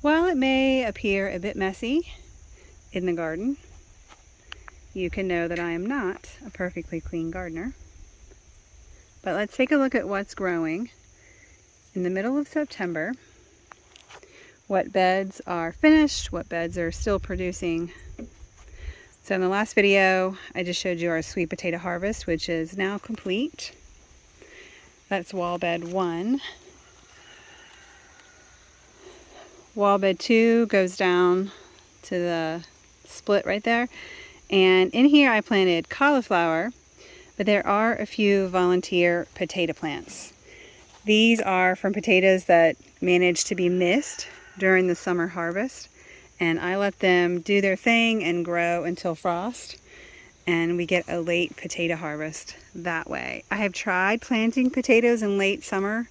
While it may appear a bit messy in the garden, you can know that I am not a perfectly clean gardener. But let's take a look at what's growing in the middle of September. What beds are finished, what beds are still producing. So in the last video, I just showed you our sweet potato harvest, which is now complete. That's wall bed 1. Wall bed 2 goes down to the split right there. And in here I planted cauliflower, but there are a few volunteer potato plants. These are from potatoes that managed to be missed during the summer harvest. And I let them do their thing and grow until frost. And we get a late potato harvest that way. I have tried planting potatoes in late summer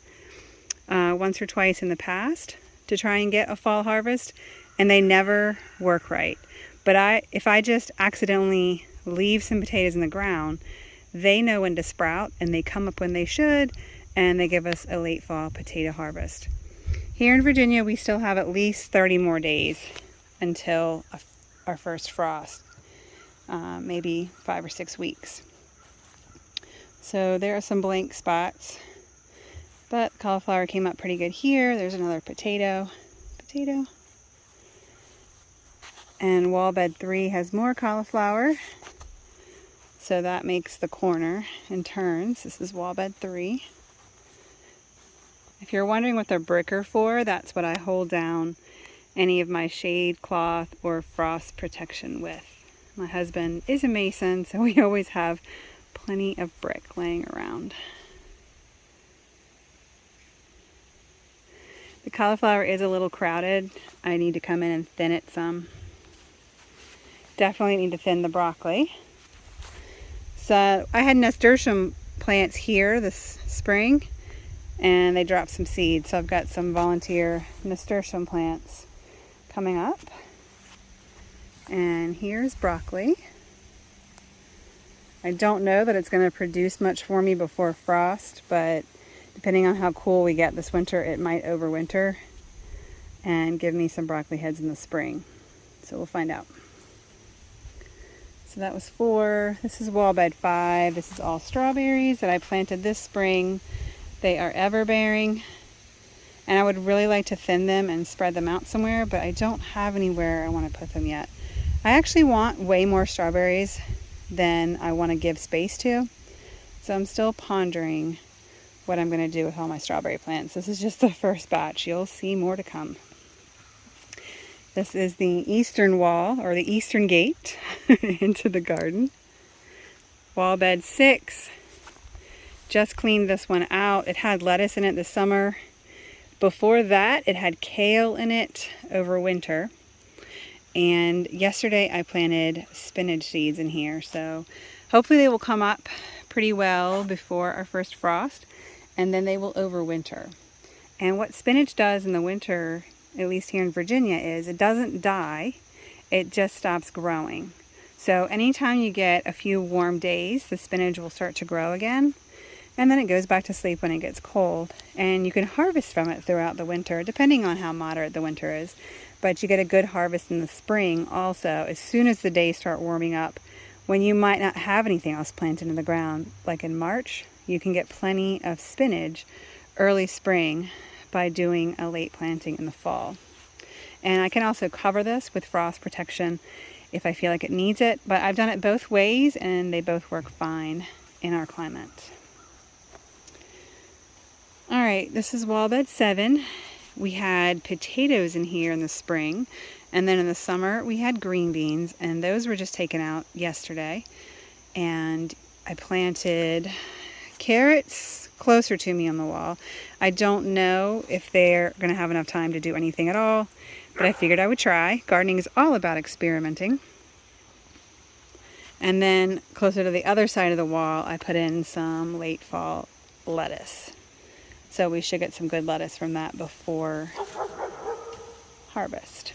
once or twice in the past to try and get a fall harvest, and they never work right. But if I just accidentally leave some potatoes in the ground, they know when to sprout and they come up when they should, and they give us a late fall potato harvest. Here in Virginia, we still have at least 30 more days until our first frost, maybe 5 or 6 weeks. So there are some blank spots, but cauliflower came up pretty good here. There's another potato. And wall bed 3 has more cauliflower. So that makes the corner and turns. This is wall bed 3. If you're wondering what the brick are for, that's what I hold down any of my shade cloth or frost protection with. My husband is a mason, so we always have plenty of brick laying around. The cauliflower is a little crowded. I need to come in and thin it some. Definitely need to thin the broccoli. So I had nasturtium plants here this spring, and they dropped some seeds. So I've got some volunteer nasturtium plants coming up. And here's broccoli. I don't know that it's going to produce much for me before frost, but depending on how cool we get this winter, it might overwinter and give me some broccoli heads in the spring. So we'll find out. So that was 4. This is wall bed 5. This is all strawberries that I planted this spring. They are ever-bearing, and I would really like to thin them and spread them out somewhere, but I don't have anywhere I want to put them yet. I actually want way more strawberries than I want to give space to, so I'm still pondering what I'm going to do with all my strawberry plants. This is just the first batch. You'll see more to come. This is the eastern wall, or the eastern gate into the garden. Wall bed 6. Just cleaned this one out. It had lettuce in it this summer. Before that, it had kale in it over winter. And yesterday I planted spinach seeds in here. So hopefully they will come up pretty well before our first frost, and then they will overwinter. And what spinach does in the winter, at least here in Virginia, is it doesn't die. It just stops growing. So anytime you get a few warm days, the spinach will start to grow again. And then it goes back to sleep when it gets cold. And you can harvest from it throughout the winter, depending on how moderate the winter is. But you get a good harvest in the spring also, as soon as the days start warming up, when you might not have anything else planted in the ground. Like in March, you can get plenty of spinach early spring by doing a late planting in the fall. And I can also cover this with frost protection if I feel like it needs it. But I've done it both ways, and they both work fine in our climate. All right, this is wall bed 7. We had potatoes in here in the spring, and then in the summer we had green beans, and those were just taken out yesterday. And I planted carrots closer to me on the wall. I don't know if they're going to have enough time to do anything at all, but I figured I would try. Gardening is all about experimenting. And then closer to the other side of the wall, I put in some late fall lettuce. So we should get some good lettuce from that before harvest.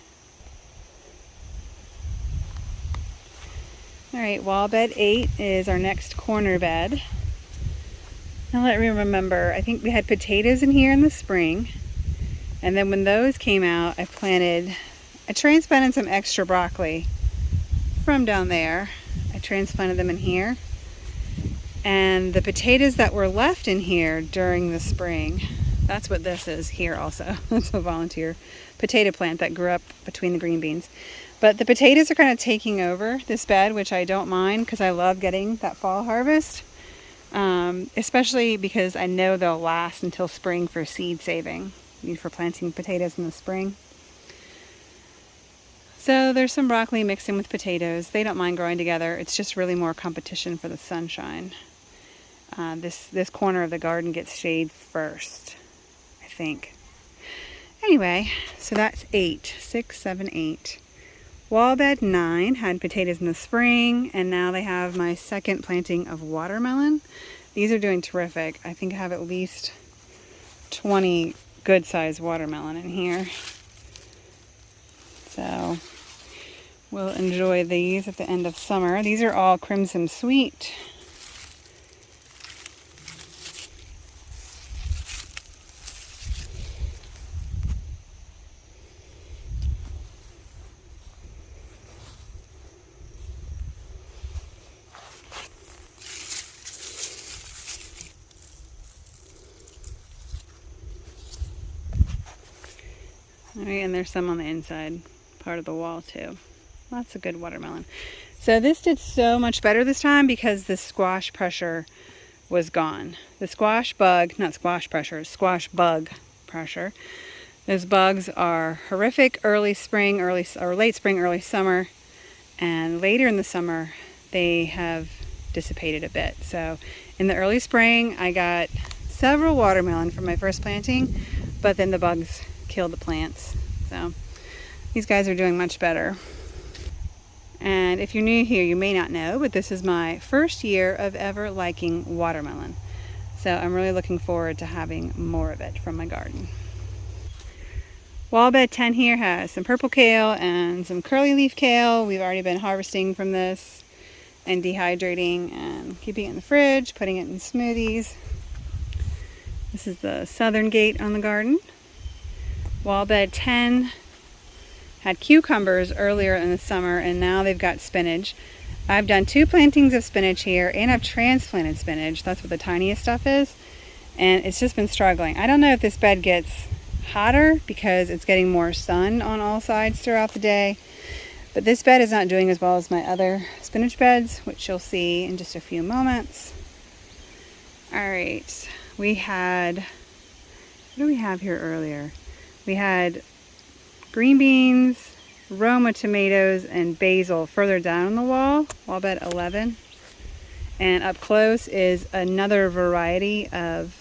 All right, wall bed 8 is our next corner bed. Now let me remember, I think we had potatoes in here in the spring. And then when those came out, I transplanted some extra broccoli from down there. I transplanted them in here. And the potatoes that were left in here during the spring, that's what this is here also. That's a volunteer potato plant that grew up between the green beans. But the potatoes are kind of taking over this bed, which I don't mind because I love getting that fall harvest. Especially because I know they'll last until spring for seed saving, for planting potatoes in the spring. So there's some broccoli mixed in with potatoes. They don't mind growing together. It's just really more competition for the sunshine. This corner of the garden gets shade first, I think. Anyway, so that's 8, 6, 7, 8. Wall bed 9 had potatoes in the spring, and now they have my second planting of watermelon. These are doing terrific. I think I have at least 20 good-sized watermelon in here. So we'll enjoy these at the end of summer. These are all Crimson Sweet. All right, and there's some on the inside part of the wall too. Lots of good watermelon. So this did so much better this time because the squash pressure was gone. The squash bug pressure. Those bugs are horrific early spring, late spring, early summer, and later in the summer they have dissipated a bit. So in the early spring I got several watermelon from my first planting, but then the bugs killed the plants. So these guys are doing much better. And if you're new here, you may not know, but this is my first year of ever liking watermelon. So I'm really looking forward to having more of it from my garden. Wall bed 10 here has some purple kale and some curly leaf kale. We've already been harvesting from this and dehydrating and keeping it in the fridge, putting it in smoothies. This is the southern gate on the garden. Wall bed 10 had cucumbers earlier in the summer, and now they've got spinach. I've done 2 plantings of spinach here, and I've transplanted spinach. That's what the tiniest stuff is, and it's just been struggling. I don't know if this bed gets hotter because it's getting more sun on all sides throughout the day, but this bed is not doing as well as my other spinach beds, which you'll see in just a few moments. All right, what do we have here earlier? We had green beans, Roma tomatoes, and basil further down the wall bed 11. And up close is another variety of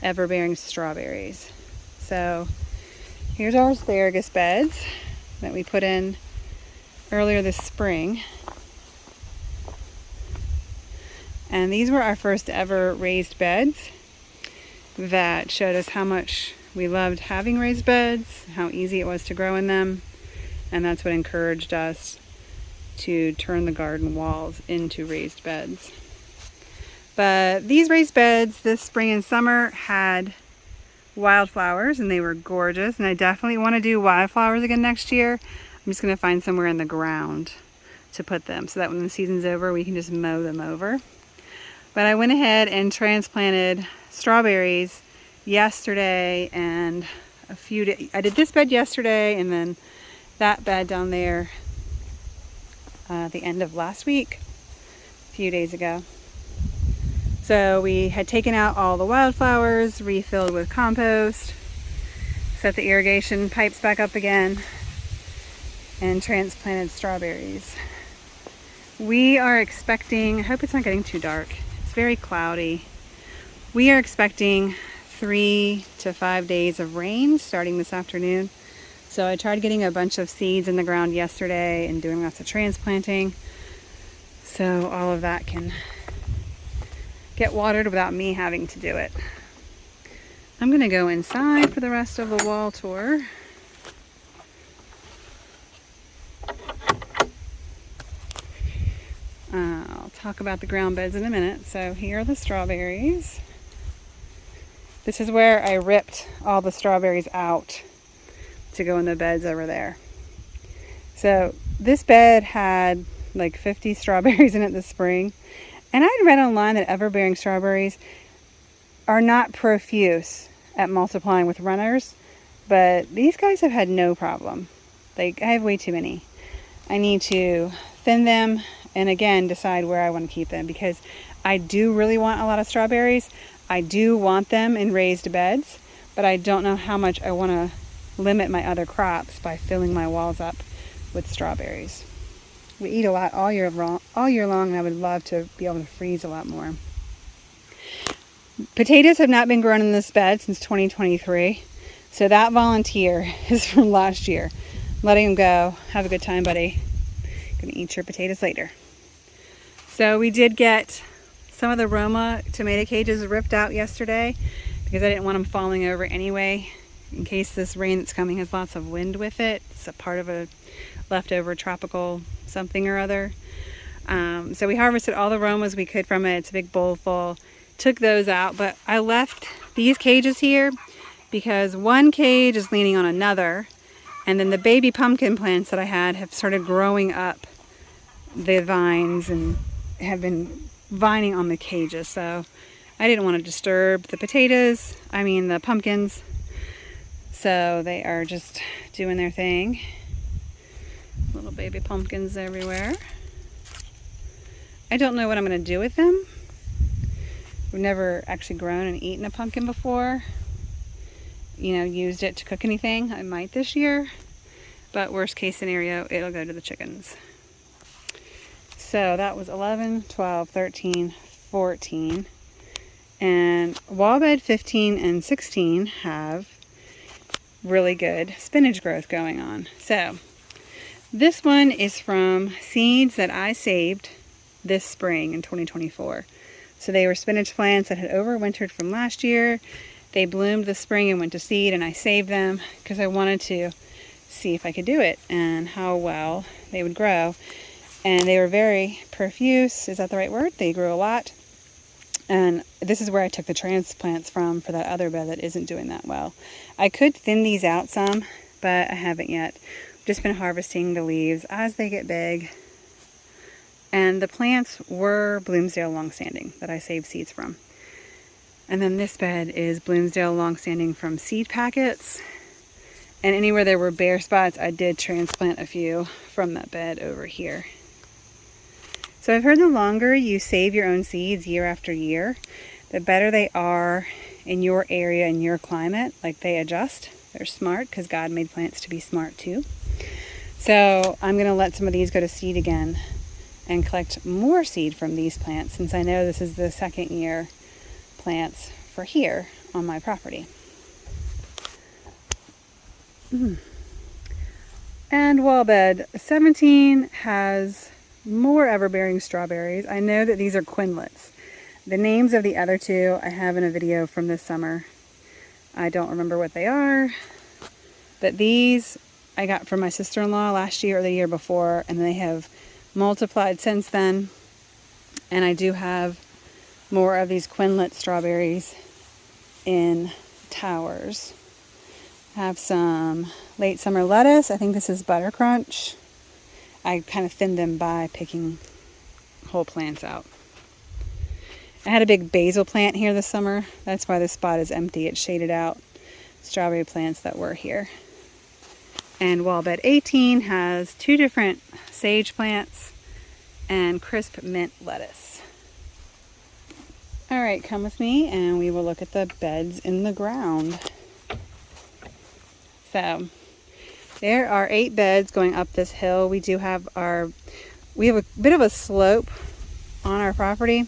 ever-bearing strawberries. So here's our asparagus beds that we put in earlier this spring. And these were our first ever raised beds that showed us how much we loved having raised beds, how easy it was to grow in them, and that's what encouraged us to turn the garden walls into raised beds. But these raised beds this spring and summer had wildflowers, and they were gorgeous, and I definitely want to do wildflowers again next year. I'm just going to find somewhere in the ground to put them so that when the season's over we can just mow them over. But I went ahead and transplanted strawberries yesterday and I did this bed yesterday and then that bed down there the end of last week, a few days ago. So we had taken out all the wildflowers, refilled with compost, set the irrigation pipes back up again, and transplanted strawberries. We are expecting, I hope it's not getting too dark, it's very cloudy. We are expecting 3 to 5 days of rain starting this afternoon. So I tried getting a bunch of seeds in the ground yesterday and doing lots of transplanting, so all of that can get watered without me having to do it. I'm gonna go inside for the rest of the wall tour. I'll talk about the ground beds in a minute. So here are the strawberries. This is where I ripped all the strawberries out to go in the beds over there. So this bed had like 50 strawberries in it this spring. And I'd read online that everbearing strawberries are not profuse at multiplying with runners, but these guys have had no problem. Like, I have way too many. I need to thin them and again decide where I want to keep them, because I do really want a lot of strawberries. I do want them in raised beds, but I don't know how much I want to limit my other crops by filling my walls up with strawberries. We eat a lot all year long, and I would love to be able to freeze a lot more. Potatoes have not been grown in this bed since 2023, so that volunteer is from last year. Letting him go. Have a good time, buddy. Gonna eat your potatoes later. So we did get some of the Roma tomato cages ripped out yesterday because I didn't want them falling over anyway, in case this rain that's coming has lots of wind with it. It's a part of a leftover tropical something or other. So we harvested all the Romas we could from it. It's a big bowl full. Took those out, but I left these cages here because one cage is leaning on another, and then the baby pumpkin plants that I had have started growing up the vines and have been vining on the cages. So I didn't want to disturb the the pumpkins. So they are just doing their thing. Little baby pumpkins everywhere. I don't know what I'm going to do with them. We've never actually grown and eaten a pumpkin before. Used it to cook anything. I might this year, but worst case scenario, it'll go to the chickens. So that was 11, 12, 13, 14. And wall bed 15 and 16 have really good spinach growth going on. So this one is from seeds that I saved this spring in 2024. So they were spinach plants that had overwintered from last year. They bloomed this spring and went to seed, and I saved them because I wanted to see if I could do it and how well they would grow. And they were very profuse. Is that the right word? They grew a lot. And this is where I took the transplants from for that other bed that isn't doing that well. I could thin these out some, but I haven't yet. Just been harvesting the leaves as they get big. And the plants were Bloomsdale Longstanding that I saved seeds from. And then this bed is Bloomsdale Longstanding from seed packets. And anywhere there were bare spots, I did transplant a few from that bed over here. So I've heard the longer you save your own seeds year after year, the better they are in your area and your climate. Like, they adjust. They're smart because God made plants to be smart too. So I'm going to let some of these go to seed again and collect more seed from these plants, since I know this is the second year plants for here on my property. And wall bed 17 has more everbearing strawberries. I know that these are quinlets. The names of the other two I have in a video from this summer. I don't remember what they are, but these I got from my sister-in-law last year or the year before, and they have multiplied since then. And I do have more of these quinlet strawberries in towers. I have some late summer lettuce. I think this is Butter Crunch. I kind of thinned them by picking whole plants out. I had a big basil plant here this summer. That's why this spot is empty. It's shaded out strawberry plants that were here. And wall bed 18 has two different sage plants and crisp mint lettuce. All right, come with me and we will look at the beds in the ground. So there are 8 beds going up this hill. We have a bit of a slope on our property.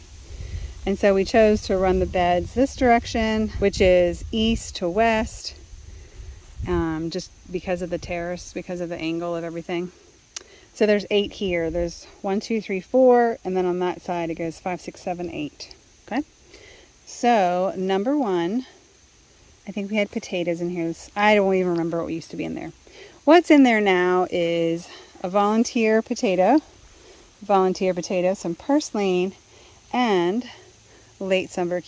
And so we chose to run the beds this direction, which is east to west, just because of the terrace, because of the angle of everything. So there's 8 here. There's 1, 2, 3, 4, and then on that side it goes 5, 6, 7, 8. Okay. So number 1, I think we had potatoes in here. I don't even remember what used to be in there. What's in there now is a volunteer potato, some purslane, and late summer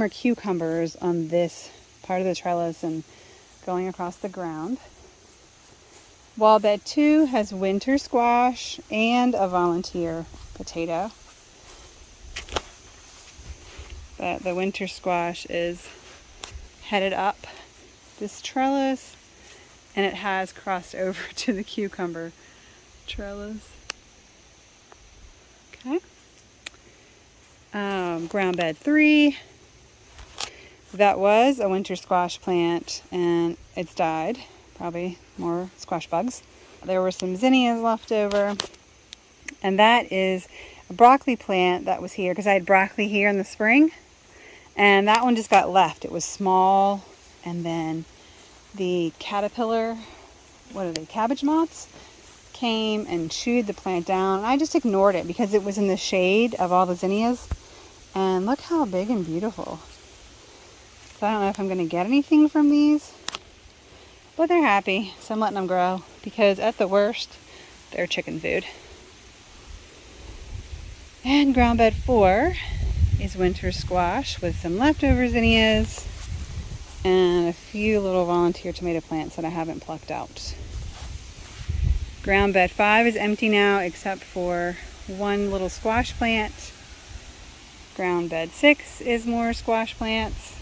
cucumbers on this part of the trellis and going across the ground. Wall bed 2 has winter squash and a volunteer potato. But the winter squash is headed up this trellis, and it has crossed over to the cucumber trellis. Okay. Ground bed 3. That was a winter squash plant, and it's died. Probably more squash bugs. There were some zinnias left over, and that is a broccoli plant that was here because I had broccoli here in the spring, and that one just got left. It was small, and then the caterpillar, what are they, cabbage moths, came and chewed the plant down. And I just ignored it because it was in the shade of all the zinnias, and look how big and beautiful. So I don't know if I'm going to get anything from these, but they're happy, so I'm letting them grow because at the worst, they're chicken food. And ground bed 4 is winter squash with some leftover zinnias and a few little volunteer tomato plants that I haven't plucked out. Ground bed 5 is empty now except for one little squash plant. Ground bed 6 is more squash plants.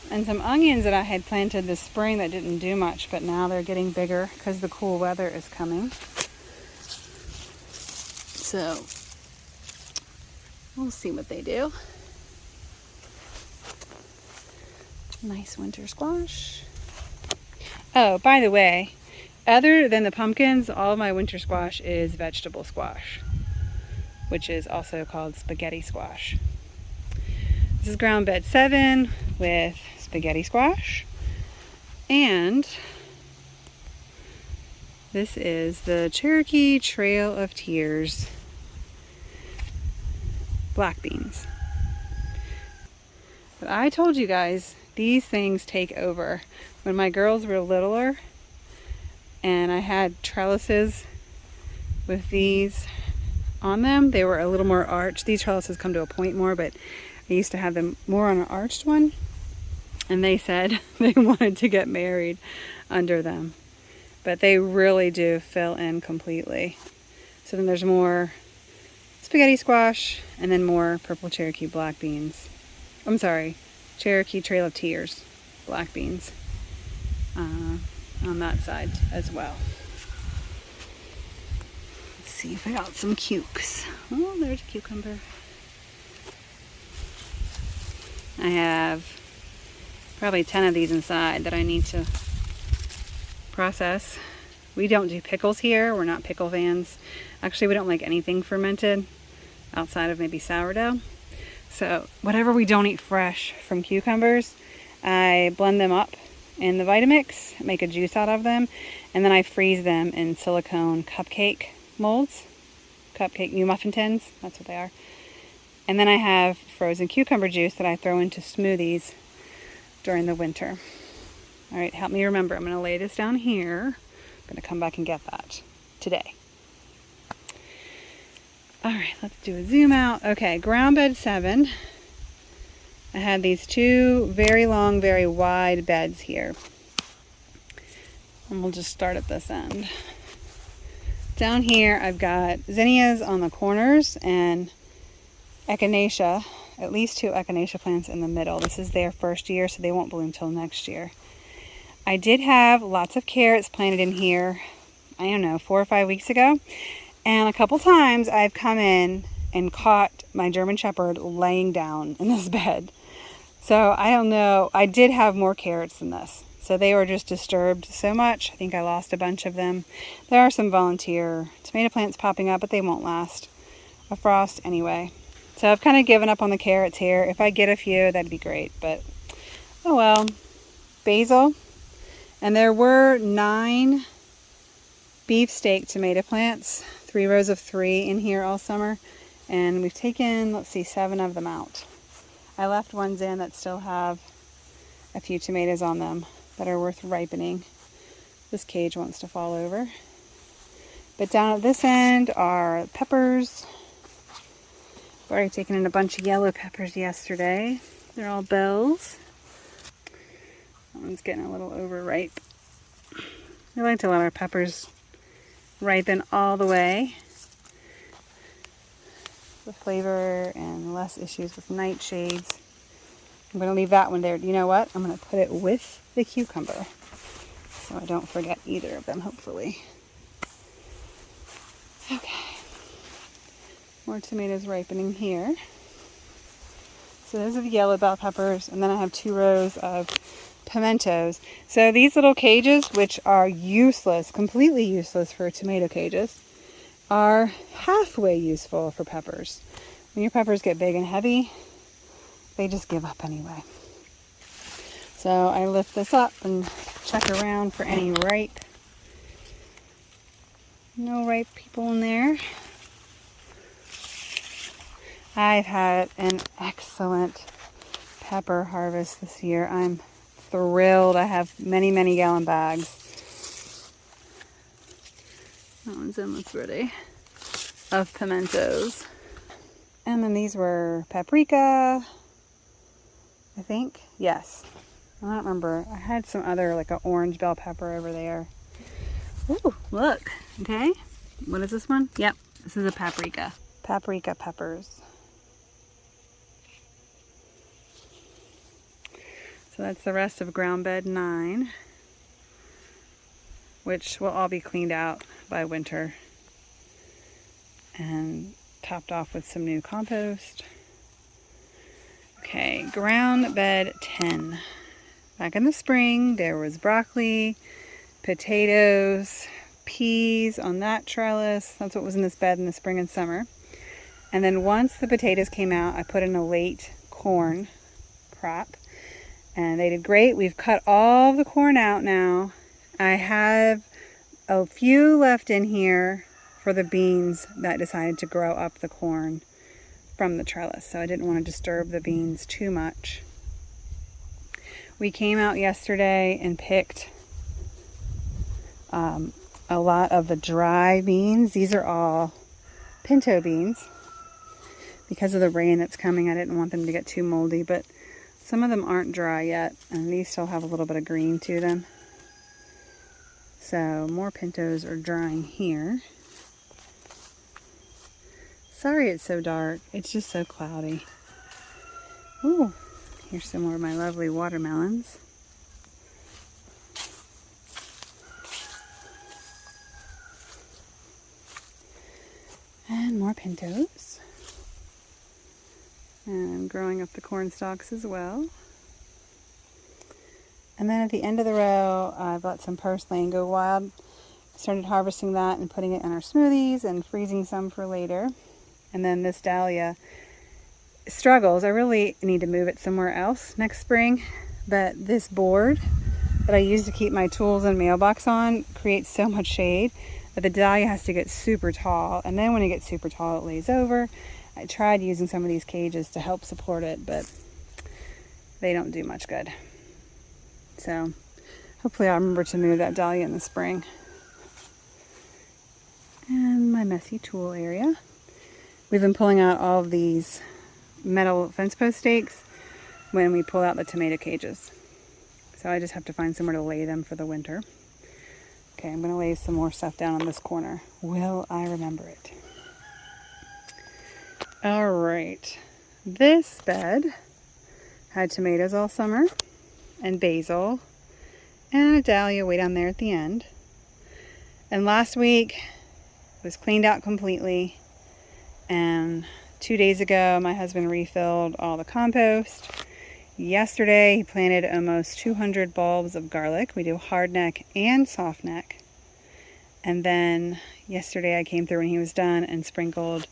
And some onions that I had planted this spring that didn't do much, but now they're getting bigger because the cool weather is coming. So we'll see what they do. Nice winter squash. Oh, by the way, other than the pumpkins, all of my winter squash is vegetable squash, which is also called spaghetti squash. This is ground bed 7 with spaghetti squash, and this is the Cherokee Trail of Tears black beans. But I told you guys, these things take over. When my girls were littler and I had trellises with these on them, they were a little more arched. These trellises come to a point more, but I used to have them more on an arched one. And they said they wanted to get married under them. But they really do fill in completely. So then there's more spaghetti squash and then more purple Cherokee black beans. I'm sorry, Cherokee Trail of Tears black beans on that side as well. Let's see if I got some cukes. Oh, there's a cucumber. I have probably 10 of these inside that I need to process. We don't do pickles here. We're not pickle fans. Actually, we don't like anything fermented outside of maybe sourdough. So whatever we don't eat fresh from cucumbers, I blend them up in the Vitamix, make a juice out of them, and then I freeze them in silicone cupcake molds, cupcake new muffin tins, that's what they are. And then I have frozen cucumber juice that I throw into smoothies during the winter. All right, help me remember. I'm going to lay this down here. I'm going to come back and get that today. All right, let's do a zoom out. Okay, ground bed 7. I had these 2 very long, very wide beds here. And we'll just start at this end. Down here, I've got zinnias on the corners and echinacea, at least 2 echinacea plants in the middle. This is their first year, so they won't bloom till next year. I did have lots of carrots planted in here, I don't know, 4 or 5 weeks ago. And a couple times I've come in and caught my German Shepherd laying down in this bed. So I don't know, I did have more carrots than this. So they were just disturbed so much. I think I lost a bunch of them. There are some volunteer tomato plants popping up, but they won't last a frost anyway. So I've kind of given up on the carrots here. If I get a few, that'd be great, but oh well. Basil. And there were 9 beefsteak tomato plants, 3 rows of 3 in here all summer. And we've taken, let's see, 7 of them out. I left ones in that still have a few tomatoes on them that are worth ripening. This cage wants to fall over. But down at this end are peppers. I've already taken in a bunch of yellow peppers yesterday. They're all bells. That one's getting a little overripe. We like to let our peppers ripen all the way. The flavor and less issues with nightshades. I'm going to leave that one there. You know what? I'm going to put it with the cucumber so I don't forget either of them, hopefully. Okay. More tomatoes ripening here. So those are the yellow bell peppers, and then I have 2 rows of pimentos. So these little cages, which are useless, completely useless for tomato cages, are halfway useful for peppers. When your peppers get big and heavy, they just give up anyway. So I lift this up and check around for any ripe. No ripe people in there. I've had an excellent pepper harvest this year. I'm thrilled. I have many, many gallon bags. That one's almost ready. Of pimentos. And then these were paprika, I think. Yes. I don't remember. I had some other, like an orange bell pepper over there. Ooh, look. Okay. What is this one? Yep. This is a paprika. Paprika peppers. So that's the rest of ground bed 9, which will all be cleaned out by winter and topped off with some new compost. Okay, ground bed 10. Back in the spring, there was broccoli, potatoes, peas on that trellis. That's what was in this bed in the spring and summer. And then once the potatoes came out, I put in a late corn crop. And they did great. We've cut all the corn out now. I have a few left in here for the beans that decided to grow up the corn from the trellis. So I didn't want to disturb the beans too much. We came out yesterday and picked a lot of the dry beans. These are all pinto beans. Because of the rain that's coming, I didn't want them to get too moldy, but some of them aren't dry yet, and these still have a little bit of green to them. So more pintos are drying here. Sorry it's so dark. It's just so cloudy. Ooh, here's some more of my lovely watermelons. And more pintos. And I'm growing up the corn stalks as well. And then at the end of the row, I've let some purslane go wild. Started harvesting that and putting it in our smoothies and freezing some for later. And then this dahlia struggles. I really need to move it somewhere else next spring. But this board that I use to keep my tools and mailbox on creates so much shade that the dahlia has to get super tall. And then when it gets super tall, it lays over. I tried using some of these cages to help support it, but they don't do much good. So hopefully I'll remember to move that dahlia in the spring. And my messy tool area. We've been pulling out all of these metal fence post stakes when we pull out the tomato cages. So I just have to find somewhere to lay them for the winter. Okay, I'm going to lay some more stuff down on this corner. Will I remember it? All right, this bed had tomatoes all summer and basil and a dahlia way down there at the end. And last week it was cleaned out completely. And 2 days ago, my husband refilled all the compost. Yesterday, he planted almost 200 bulbs of garlic. We do hardneck and softneck. And then yesterday I came through when he was done and sprinkled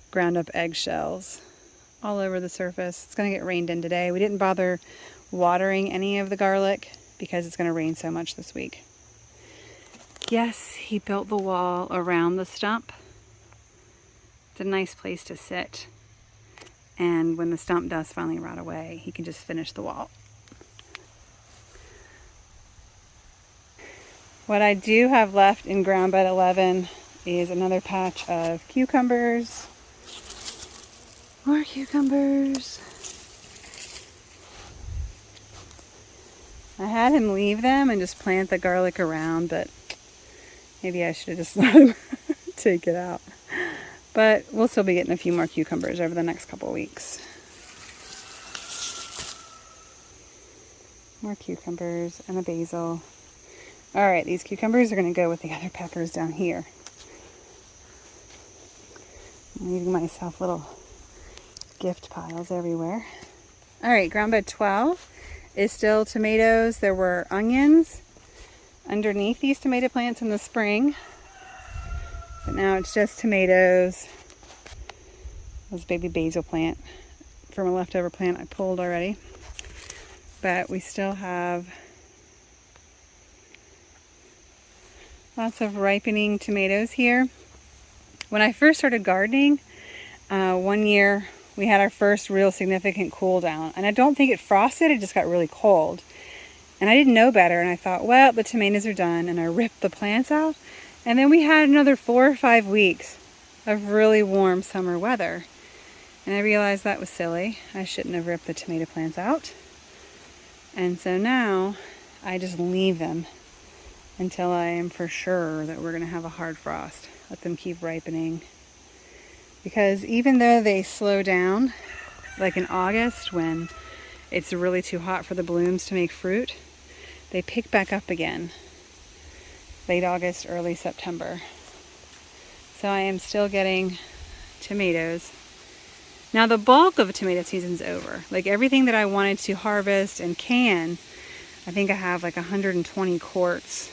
ground up eggshells all over the surface. It's going to get rained in today. We didn't bother watering any of the garlic because it's going to rain so much this week. Yes, he built the wall around the stump. It's a nice place to sit. And when the stump does finally rot away, he can just finish the wall. What I do have left in ground bed 11 is another patch of cucumbers. More cucumbers. I had him leave them and just plant the garlic around, but maybe I should have just let him take it out. But we'll still be getting a few more cucumbers over the next couple weeks. More cucumbers and a basil. All right, these cucumbers are going to go with the other peppers down here. I'm leaving myself little gift piles everywhere. All right, ground bed 12 is still tomatoes. There were onions underneath these tomato plants in the spring, but now it's just tomatoes. This baby basil plant from a leftover plant I pulled already, but we still have lots of ripening tomatoes here. When I first started gardening, one year we had our first real significant cool down, and I don't think it frosted, it just got really cold. And I didn't know better, and I thought, well, the tomatoes are done, and I ripped the plants out. And then we had another 4 or 5 weeks of really warm summer weather. And I realized that was silly. I shouldn't have ripped the tomato plants out. And so now I just leave them until I am for sure that we're going to have a hard frost. Let them keep ripening. Because even though they slow down, like in August when it's really too hot for the blooms to make fruit, they pick back up again. Late August, early September. So I am still getting tomatoes. Now the bulk of the tomato season's over. Like everything that I wanted to harvest and can, I think I have like 120 quarts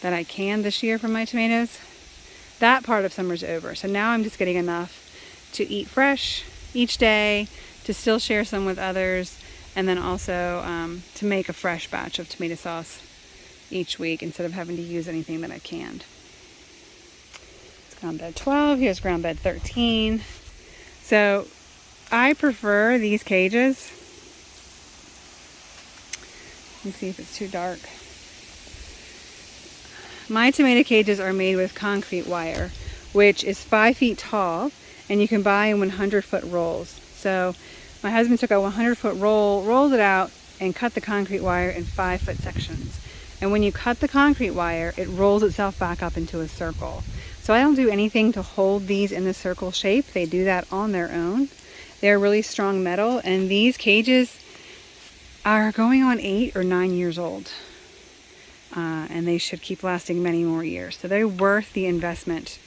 that I canned this year from my tomatoes. That part of summer's over. So now I'm just getting enough to eat fresh each day, to still share some with others, and then also to make a fresh batch of tomato sauce each week instead of having to use anything that I canned. It's ground bed 12. Here's ground bed 13. So I prefer these cages. Let me see if it's too dark. My tomato cages are made with concrete wire, which is 5 feet tall, and you can buy in 100-foot rolls. So my husband took a 100-foot roll, rolled it out, and cut the concrete wire in 5-foot sections. And when you cut the concrete wire, it rolls itself back up into a circle. So I don't do anything to hold these in the circle shape. They do that on their own. They're really strong metal, and these cages are going on 8 or 9 years old. And they should keep lasting many more years. So they're worth the investment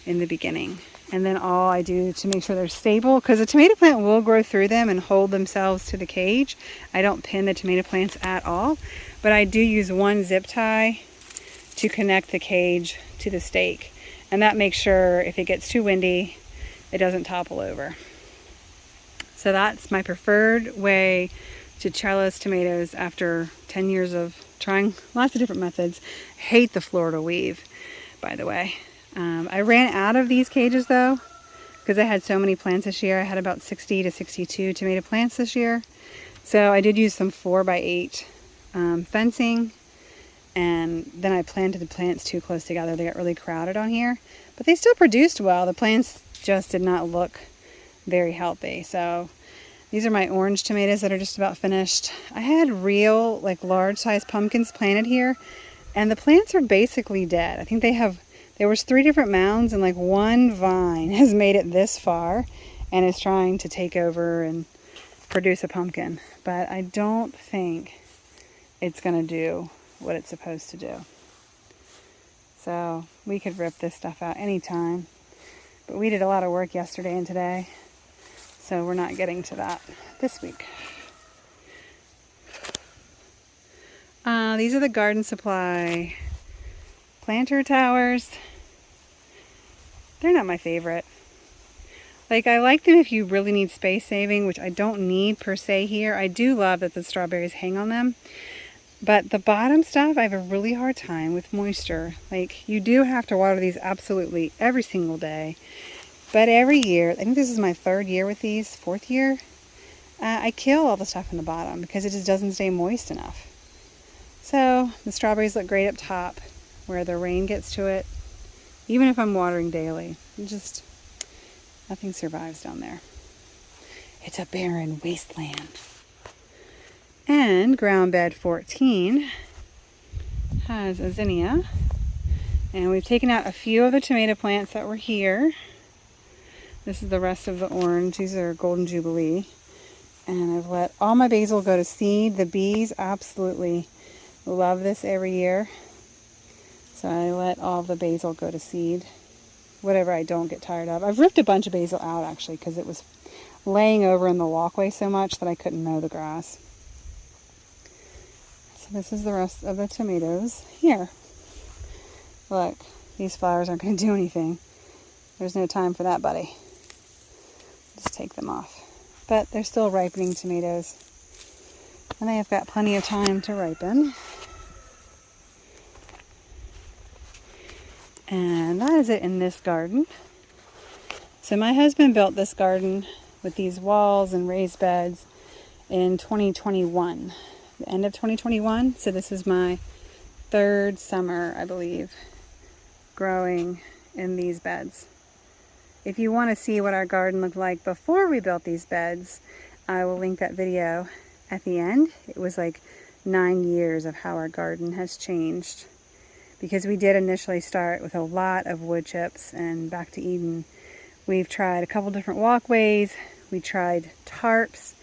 in the beginning. And then all I do to make sure they're stable, because a tomato plant will grow through them and hold themselves to the cage. I don't pin the tomato plants at all, but I do use one zip tie to connect the cage to the stake. And that makes sure if it gets too windy, it doesn't topple over. So that's my preferred way to trellis tomatoes after 10 years of trying lots of different methods. I hate the Florida weave, by the way. I ran out of these cages though, because I had so many plants this year. I had about 60 to 62 tomato plants this year. So I did use some 4x8 fencing, and then I planted the plants too close together. They got really crowded on here, but they still produced well. The plants just did not look very healthy. So these are my orange tomatoes that are just about finished. I had real, like large size pumpkins planted here, and the plants are basically dead. I think there was 3 different mounds, and like one vine has made it this far and is trying to take over and produce a pumpkin. But I don't think it's gonna do what it's supposed to do. So we could rip this stuff out anytime, but we did a lot of work yesterday and today, so we're not getting to that this week. These are the Garden Supply planter towers. They're not my favorite. Like, I like them if you really need space saving, which I don't need per se here. I do love that the strawberries hang on them. But the bottom stuff, I have a really hard time with moisture. Like, you do have to water these absolutely every single day. But every year, I think this is my 3rd year with these, 4th year, I kill all the stuff in the bottom because it just doesn't stay moist enough. So the strawberries look great up top where the rain gets to it. Even if I'm watering daily, nothing survives down there. It's a barren wasteland. And ground bed 14 has a zinnia. And we've taken out a few of the tomato plants that were here. This is the rest of the orange. These are Golden Jubilee. And I've let all my basil go to seed. The bees absolutely love this every year. So I let all the basil go to seed. Whatever I don't get tired of. I've ripped a bunch of basil out actually because it was laying over in the walkway so much that I couldn't mow the grass. So this is the rest of the tomatoes here. Look, these flowers aren't going to do anything. There's no time for that, buddy. Just take them off. But they're still ripening tomatoes. And they have got plenty of time to ripen. And that is it in this garden. So my husband built this garden with these walls and raised beds in 2021. The end of 2021. So this is my third summer, I believe, growing in these beds. If you want to see what our garden looked like before we built these beds, I will link that video at the end. It was like 9 years of how our garden has changed. Because we did initially start with a lot of wood chips, and back to Eden, we've tried a couple different walkways, we tried tarps,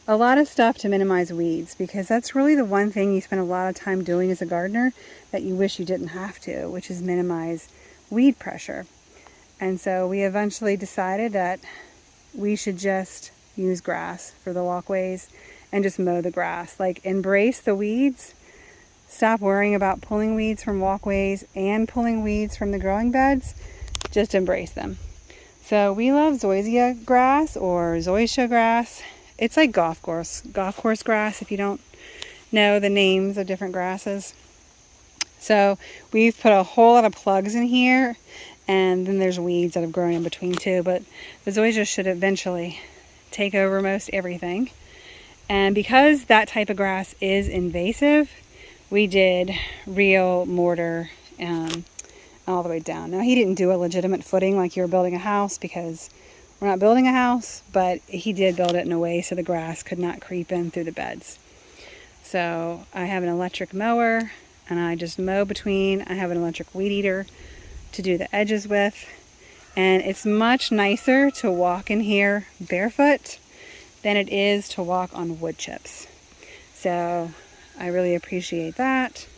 a lot of stuff to minimize weeds, because that's really the one thing you spend a lot of time doing as a gardener that you wish you didn't have to, which is minimize weed pressure. And so we eventually decided that we should just use grass for the walkways and just mow the grass. Like, embrace the weeds. Stop worrying about pulling weeds from walkways and pulling weeds from the growing beds. Just embrace them. So we love zoysia grass or zoysia grass. It's like golf course grass if you don't know the names of different grasses. So we've put a whole lot of plugs in here, and then there's weeds that have grown in between too, but the zoysia should eventually take over most everything. And because that type of grass is invasive, we did real mortar all the way down. Now, he didn't do a legitimate footing like you were building a house, because we're not building a house, but he did build it in a way so the grass could not creep in through the beds. So I have an electric mower, and I just mow between. I have an electric weed eater to do the edges with. And it's much nicer to walk in here barefoot than it is to walk on wood chips. So I really appreciate that.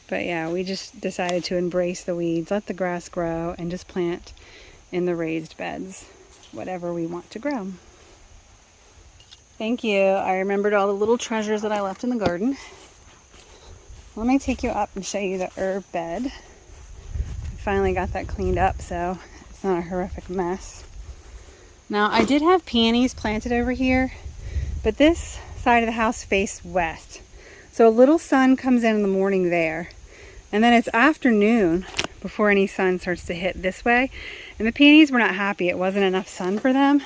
But yeah, we just decided to embrace the weeds, let the grass grow, and just plant in the raised beds whatever we want to grow. Thank you. I remembered all the little treasures that I left in the garden. Let me take you up and show you the herb bed. I finally got that cleaned up so it's not a horrific mess. Now, I did have peonies planted over here, but this side of the house faced west. So a little sun comes in the morning there, and then it's afternoon before any sun starts to hit this way. And the peonies were not happy. It wasn't enough sun for them.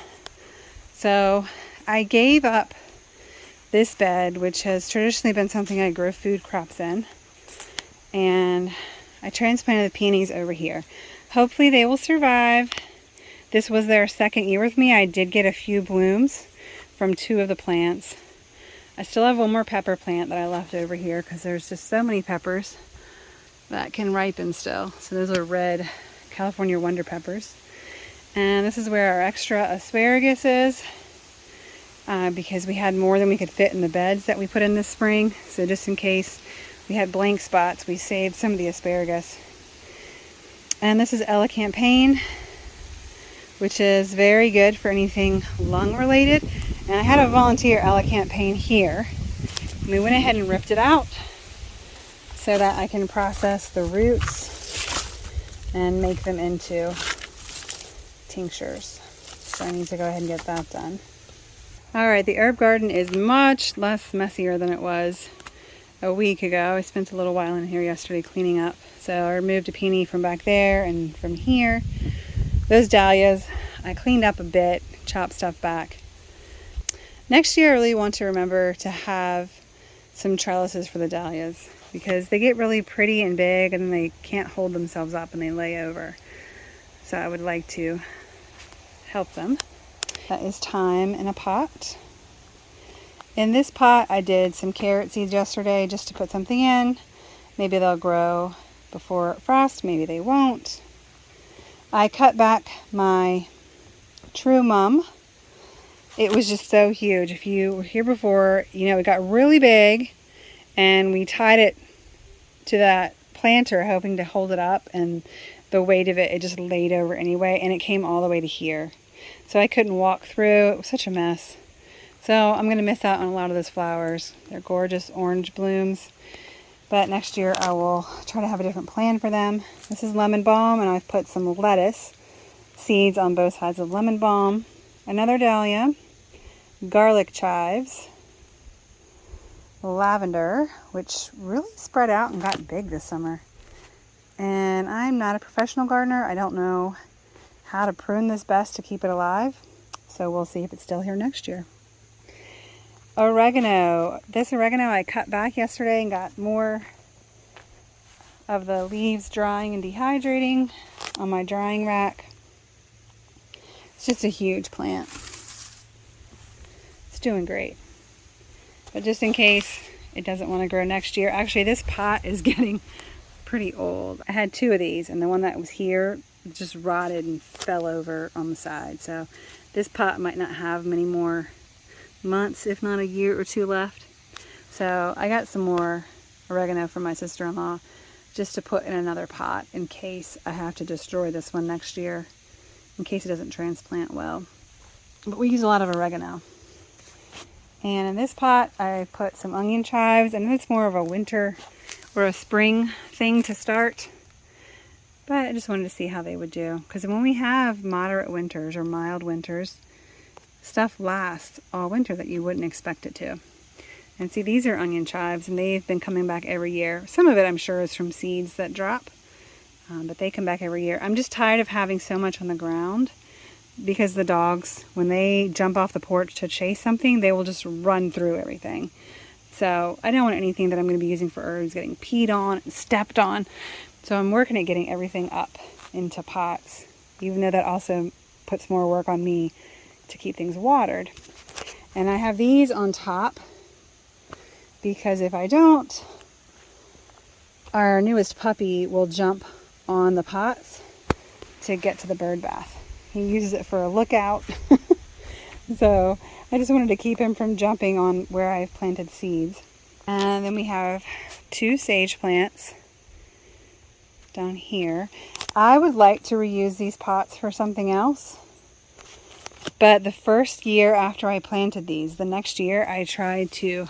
So I gave up this bed, which has traditionally been something I grow food crops in, and I transplanted the peonies over here. Hopefully they will survive. This was their second year with me. I did get a few blooms from 2 of the plants. I still have one more pepper plant that I left over here because there's just so many peppers that can ripen still. So those are red California Wonder Peppers. And this is where our extra asparagus is, because we had more than we could fit in the beds that we put in this spring. So just in case we had blank spots, we saved some of the asparagus. And this is elecampane, which is very good for anything lung related. And I had a volunteer elecampane here. We went ahead and ripped it out so that I can process the roots and make them into tinctures. So I need to go ahead and get that done. Alright, the herb garden is much less messier than it was a week ago. I spent a little while in here yesterday cleaning up. So I removed a peony from back there and from here. Those dahlias, I cleaned up a bit, chopped stuff back. Next year I really want to remember to have some trellises for the dahlias, because they get really pretty and big and they can't hold themselves up and they lay over. So I would like to help them. That is thyme in a pot. In this pot, I did some carrot seeds yesterday just to put something in. Maybe they'll grow before frost, maybe they won't. I cut back my True Mum. It was just so huge. If you were here before, you know, it got really big and we tied it to that planter hoping to hold it up, and the weight of it just laid over anyway, and it came all the way to here. So I couldn't walk through. It was such a mess. So I'm going to miss out on a lot of those flowers. They're gorgeous orange blooms. But next year I will try to have a different plan for them. This is lemon balm, and I've put some lettuce seeds on both sides of lemon balm. Another dahlia, garlic chives, lavender, which really spread out and got big this summer. And I'm not a professional gardener. I don't know how to prune this best to keep it alive. So we'll see if it's still here next year. Oregano. This oregano I cut back yesterday and got more of the leaves drying and dehydrating on my drying rack. It's just a huge plant. It's doing great. But just in case it doesn't want to grow next year. Actually, this pot is getting pretty old. I had 2 of these, and the one that was here just rotted and fell over on the side. So this pot might not have many more months, if not a year or 2 left. So I got some more oregano from my sister-in-law just to put in another pot in case I have to destroy this one next year, in case it doesn't transplant well. But we use a lot of oregano. And in this pot I put some onion chives, and it's more of a winter or a spring thing to start. But I just wanted to see how they would do, because when we have moderate winters or mild winters, stuff lasts all winter that you wouldn't expect it to. And see, these are onion chives, and they've been coming back every year. Some of it I'm sure is from seeds that drop, but they come back every year. I'm just tired of having so much on the ground, because the dogs, when they jump off the porch to chase something, they will just run through everything. So I don't want anything that I'm going to be using for herbs getting peed on and stepped on. So I'm working at getting everything up into pots, even though that also puts more work on me to keep things watered. And I have these on top because if I don't, our newest puppy will jump on the pots to get to the bird bath. He uses it for a lookout. So I just wanted to keep him from jumping on where I've planted seeds. And then we have 2 sage plants down here. I would like to reuse these pots for something else. But the first year after I planted these, the next year I tried to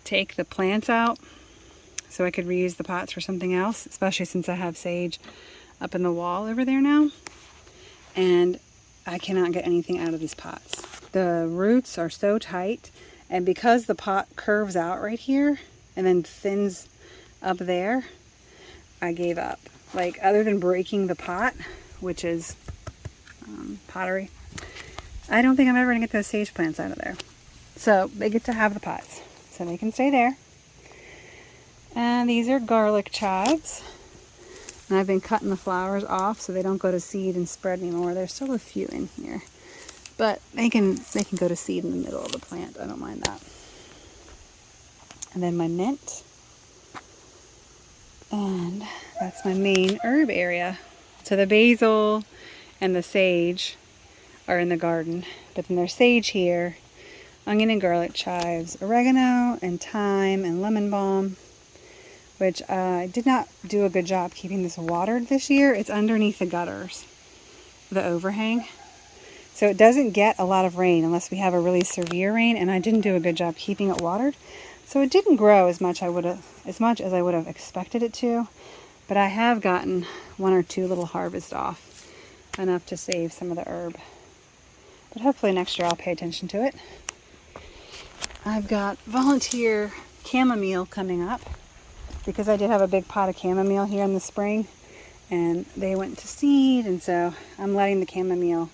take the plants out so I could reuse the pots for something else, especially since I have sage up in the wall over there now. And I cannot get anything out of these pots. The roots are so tight, and because the pot curves out right here and then thins up there, I gave up. Like, other than breaking the pot, which is pottery, I don't think I'm ever going to get those sage plants out of there. So they get to have the pots, so they can stay there. And these are garlic chives. And I've been cutting the flowers off so they don't go to seed and spread anymore. There's still a few in here, but they can go to seed in the middle of the plant. I don't mind that. And then my mint. And that's my main herb area. So the basil and the sage are in the garden, but then there's sage here, onion and garlic chives, oregano and thyme and lemon balm, which I did not do a good job keeping this watered this year. It's underneath the gutters, the overhang. So it doesn't get a lot of rain unless we have a really severe rain, and I didn't do a good job keeping it watered. So it didn't grow as much as I would have expected it to, but I have gotten 1 or 2 little harvests off, enough to save some of the herb. But hopefully next year I'll pay attention to it. I've got volunteer chamomile coming up, because I did have a big pot of chamomile here in the spring, and they went to seed, and so I'm letting the chamomile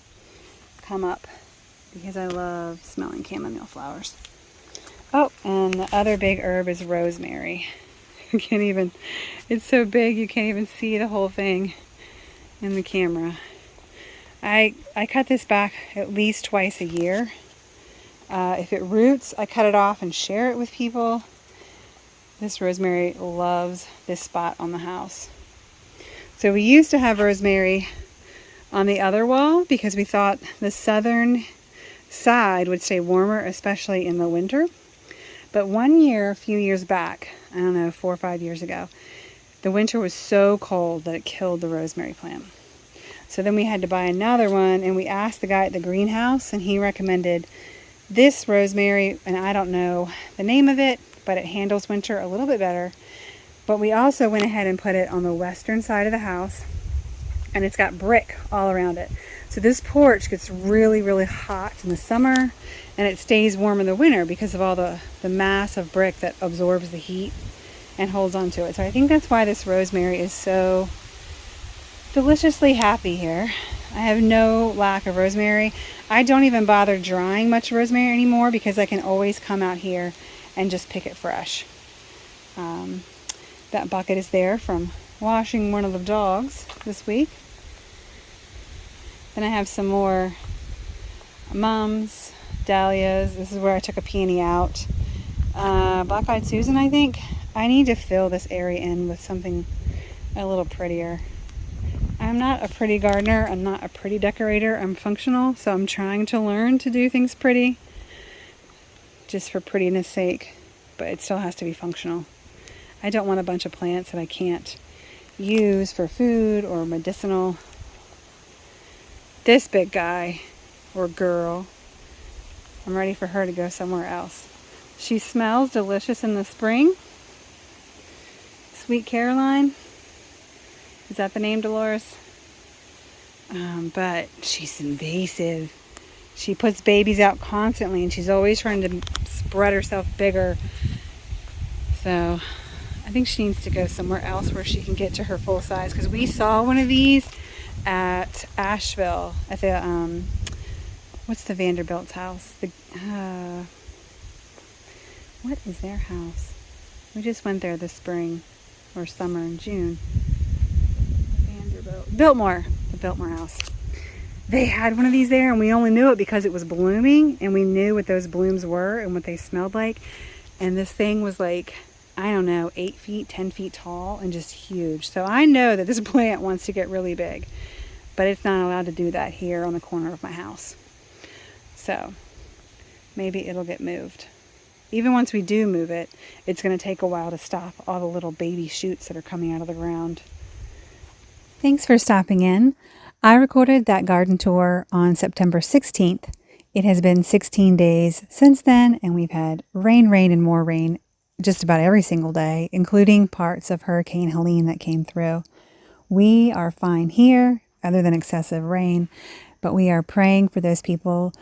come up because I love smelling chamomile flowers. Oh, and the other big herb is rosemary. It's so big you can't even see the whole thing in the camera. I cut this back at least twice a year. If it roots, I cut it off and share it with people. This rosemary loves this spot on the house. So we used to have rosemary on the other wall because we thought the southern side would stay warmer, especially in the winter. But one year, a few years back, I don't know, 4 or 5 years ago, the winter was so cold that it killed the rosemary plant. So then we had to buy another one, and we asked the guy at the greenhouse, and he recommended this rosemary, and I don't know the name of it, but it handles winter a little bit better. But we also went ahead and put it on the western side of the house, and it's got brick all around it. So this porch gets really, really hot in the summer, and it stays warm in the winter because of all the mass of brick that absorbs the heat and holds onto it. So I think that's why this rosemary is so deliciously happy here. I have no lack of rosemary. I don't even bother drying much rosemary anymore because I can always come out here and just pick it fresh. That bucket is there from washing one of the dogs this week. Then I have some more mums, dahlias. This is where I took a peony out. Black-eyed Susan, I think. I need to fill this area in with something a little prettier. I'm not a pretty gardener. I'm not a pretty decorator. I'm functional, so I'm trying to learn to do things pretty just for prettiness sake, but it still has to be functional. I don't want a bunch of plants that I can't use for food or medicinal. This big guy or girl, I'm ready for her to go somewhere else. She smells delicious in the spring. Sweet Caroline. Is that the name, Dolores? But she's invasive. She puts babies out constantly, and she's always trying to spread herself bigger. So I think she needs to go somewhere else where she can get to her full size. Because we saw one of these at Asheville at the what's the Vanderbilt's house? What is their house? We just went there this spring or summer in June. Biltmore, the Biltmore house. They had one of these there, and we only knew it because it was blooming, and we knew what those blooms were and what they smelled like. And this thing was like, I don't know, 8 feet, 10 feet tall, and just huge. So I know that this plant wants to get really big, but it's not allowed to do that here on the corner of my house. So maybe it'll get moved. Even once we do move it, it's going to take a while to stop all the little baby shoots that are coming out of the ground. Thanks for stopping in. I recorded that garden tour on September 16th. It has been 16 days since then, and we've had rain, and more rain just about every single day, including parts of Hurricane Helene that came through. We are fine here, other than excessive rain, but we are praying for those people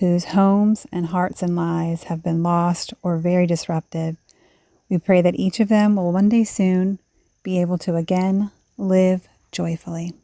whose homes and hearts and lives have been lost or very disrupted. We pray that each of them will one day soon be able to again live joyfully.